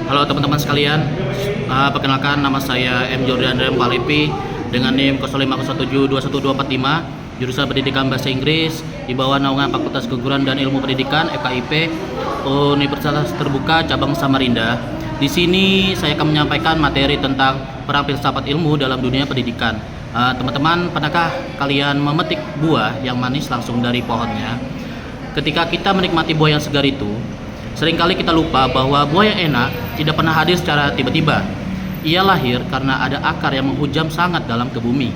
Halo teman-teman sekalian, perkenalkan nama saya M. Jordan Rem Palipi dengan NIM 0501721245, jurusan Pendidikan Bahasa Inggris di bawah naungan Fakultas Keguruan dan Ilmu Pendidikan FKIP Universitas Terbuka Cabang Samarinda. Di sini saya akan menyampaikan materi tentang peran filsafat ilmu dalam dunia pendidikan. Teman-teman, pernahkah kalian memetik buah yang manis langsung dari pohonnya? Ketika kita menikmati buah yang segar itu, seringkali kita lupa bahwa buah yang enak tidak pernah hadir secara tiba-tiba. Ia lahir karena ada akar yang menghujam sangat dalam ke bumi,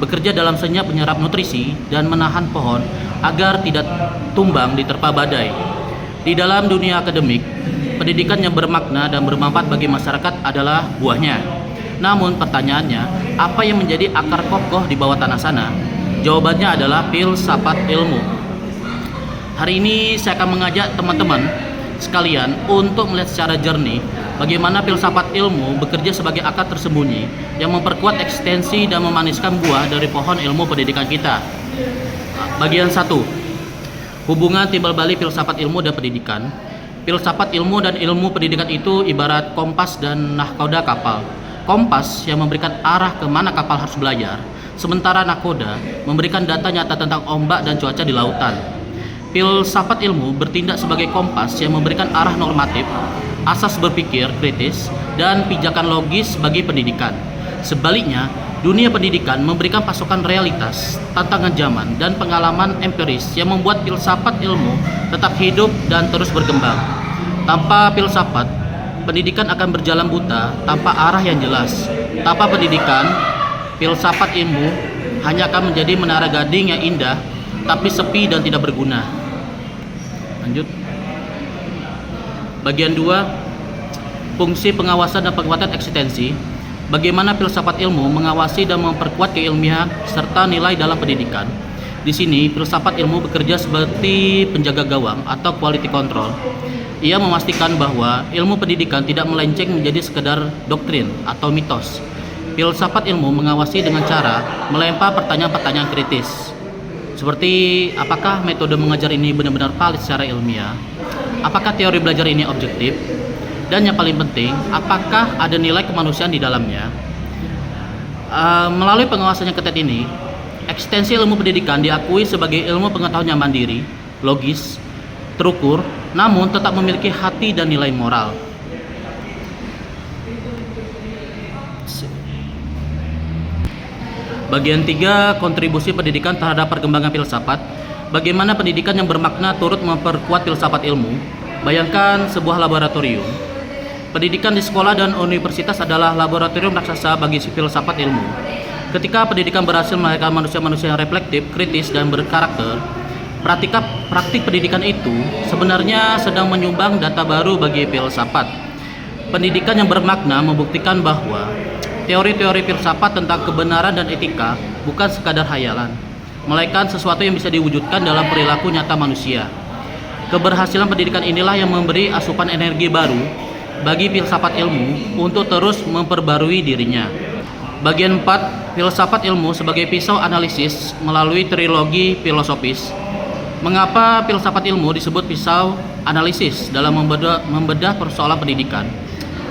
bekerja dalam senyap menyerap nutrisi dan menahan pohon agar tidak tumbang diterpa badai. Di dalam dunia akademik, pendidikan yang bermakna dan bermanfaat bagi masyarakat adalah buahnya. Namun pertanyaannya, apa yang menjadi akar kokoh di bawah tanah sana? Jawabannya adalah filsafat ilmu. Hari ini saya akan mengajak teman-teman sekalian untuk melihat secara jernih bagaimana filsafat ilmu bekerja sebagai akar tersembunyi yang memperkuat ekstensi dan memaniskan buah dari pohon ilmu pendidikan kita. Bagian 1. Hubungan timbal balik filsafat ilmu dan pendidikan. Filsafat ilmu dan ilmu pendidikan itu ibarat kompas dan nahkoda kapal. Kompas yang memberikan arah ke mana kapal harus belajar, sementara nahkoda memberikan data nyata tentang ombak dan cuaca di lautan. Filsafat ilmu bertindak sebagai kompas yang memberikan arah normatif, asas berpikir kritis, dan pijakan logis bagi pendidikan. Sebaliknya, dunia pendidikan memberikan pasokan realitas, tantangan zaman, dan pengalaman empiris yang membuat filsafat ilmu tetap hidup dan terus berkembang. Tanpa filsafat, pendidikan akan berjalan buta tanpa arah yang jelas. Tanpa pendidikan, filsafat ilmu hanya akan menjadi menara gading yang indah, tapi sepi dan tidak berguna. Lanjut. Bagian 2. Fungsi pengawasan dan penguatan eksistensi. Bagaimana filsafat ilmu mengawasi dan memperkuat keilmiahan serta nilai dalam pendidikan. Di sini, filsafat ilmu bekerja seperti penjaga gawang atau quality control. Ia memastikan bahwa ilmu pendidikan tidak melenceng menjadi sekedar doktrin atau mitos. Filsafat ilmu mengawasi dengan cara melempar pertanyaan-pertanyaan kritis. Seperti, apakah metode mengajar ini benar-benar valid secara ilmiah? Apakah teori belajar ini objektif? Dan yang paling penting, apakah ada nilai kemanusiaan di dalamnya? Melalui pengawasan yang ketat ini, ekstensi ilmu pendidikan diakui sebagai ilmu pengetahuan yang mandiri, logis, terukur, namun tetap memiliki hati dan nilai moral. Bagian 3. Kontribusi pendidikan terhadap perkembangan filsafat. Bagaimana pendidikan yang bermakna turut memperkuat filsafat ilmu. Bayangkan sebuah laboratorium. Pendidikan di sekolah dan universitas adalah laboratorium raksasa bagi filsafat ilmu. Ketika pendidikan berhasil melahirkan manusia-manusia yang reflektif, kritis, dan berkarakter, praktik pendidikan itu sebenarnya sedang menyumbang data baru bagi filsafat. Pendidikan yang bermakna membuktikan bahwa teori-teori filsafat tentang kebenaran dan etika bukan sekadar hayalan, melainkan sesuatu yang bisa diwujudkan dalam perilaku nyata manusia. Keberhasilan pendidikan inilah yang memberi asupan energi baru bagi filsafat ilmu untuk terus memperbarui dirinya. Bagian 4. Filsafat ilmu sebagai pisau analisis melalui trilogi filosofis. Mengapa filsafat ilmu disebut pisau analisis dalam membedah persoalan pendidikan?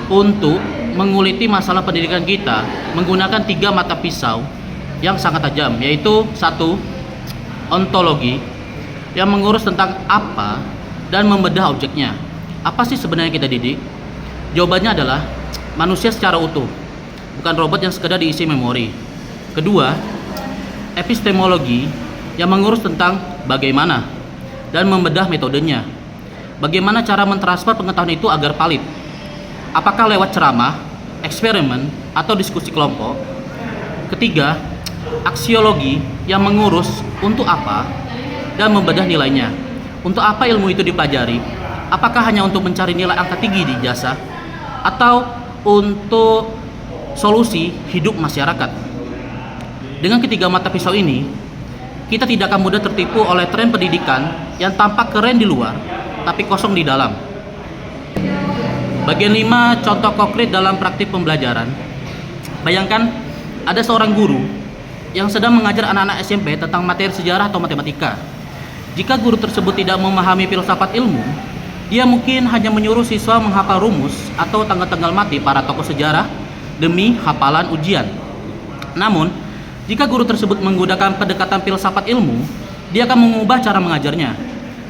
Untuk menguliti masalah pendidikan kita menggunakan 3 mata pisau yang sangat tajam, yaitu 1. Ontologi yang mengurus tentang apa dan membedah objeknya. Apa sih sebenarnya kita didik? Jawabannya adalah manusia secara utuh, bukan robot yang sekedar diisi memori. Kedua, epistemologi yang mengurus tentang bagaimana dan membedah metodenya. Bagaimana cara mentransfer pengetahuan itu agar valid? Apakah lewat ceramah, eksperimen, atau diskusi kelompok? Ketiga, aksiologi yang mengurus untuk apa dan membedah nilainya. Untuk apa ilmu itu dipelajari? Apakah hanya untuk mencari nilai angka tinggi di ijazah atau untuk solusi hidup masyarakat? Dengan ketiga mata pisau ini, kita tidak akan mudah tertipu oleh tren pendidikan yang tampak keren di luar tapi kosong di dalam. Bagian 5. Contoh konkret dalam praktik pembelajaran. Bayangkan ada seorang guru yang sedang mengajar anak-anak SMP tentang materi sejarah atau matematika. Jika guru tersebut tidak memahami filsafat ilmu, Dia mungkin hanya menyuruh siswa menghafal rumus atau tanggal-tanggal mati para tokoh sejarah demi hafalan ujian. Namun, jika guru tersebut menggunakan pendekatan filsafat ilmu, dia akan mengubah cara mengajarnya.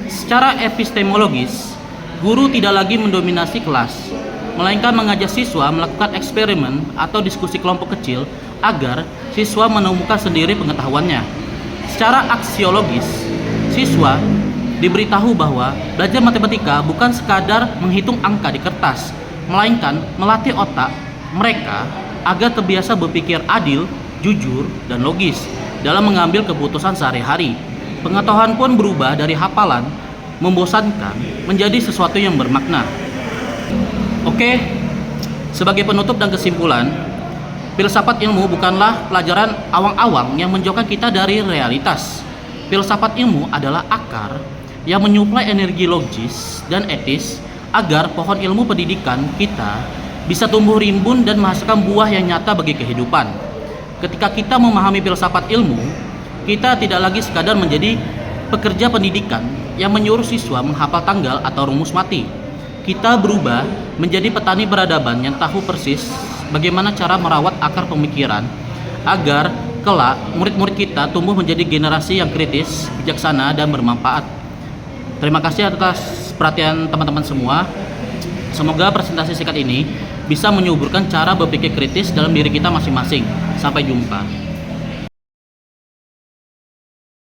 Secara epistemologis, guru tidak lagi mendominasi kelas, melainkan mengajak siswa melakukan eksperimen atau diskusi kelompok kecil agar siswa menemukan sendiri pengetahuannya. Secara aksiologis, siswa diberitahu bahwa belajar matematika bukan sekadar menghitung angka di kertas, melainkan melatih otak mereka agar terbiasa berpikir adil, jujur, dan logis dalam mengambil keputusan sehari-hari. Pengetahuan pun berubah dari hafalan membosankan menjadi sesuatu yang bermakna. Oke, sebagai penutup dan kesimpulan, filsafat ilmu bukanlah pelajaran awang-awang yang menjauhkan kita dari realitas. Filsafat ilmu adalah akar yang menyuplai energi logis dan etis agar pohon ilmu pendidikan kita bisa tumbuh rimbun dan menghasilkan buah yang nyata bagi kehidupan. Ketika kita memahami filsafat ilmu, kita tidak lagi sekadar menjadi pekerja pendidikan yang menyuruh siswa menghafal tanggal atau rumus mati. Kita berubah menjadi petani peradaban yang tahu persis bagaimana cara merawat akar pemikiran agar kelak murid-murid kita tumbuh menjadi generasi yang kritis, bijaksana, dan bermanfaat. Terima kasih atas perhatian teman-teman semua. Semoga presentasi singkat ini bisa menyuburkan cara berpikir kritis dalam diri kita masing-masing. Sampai jumpa.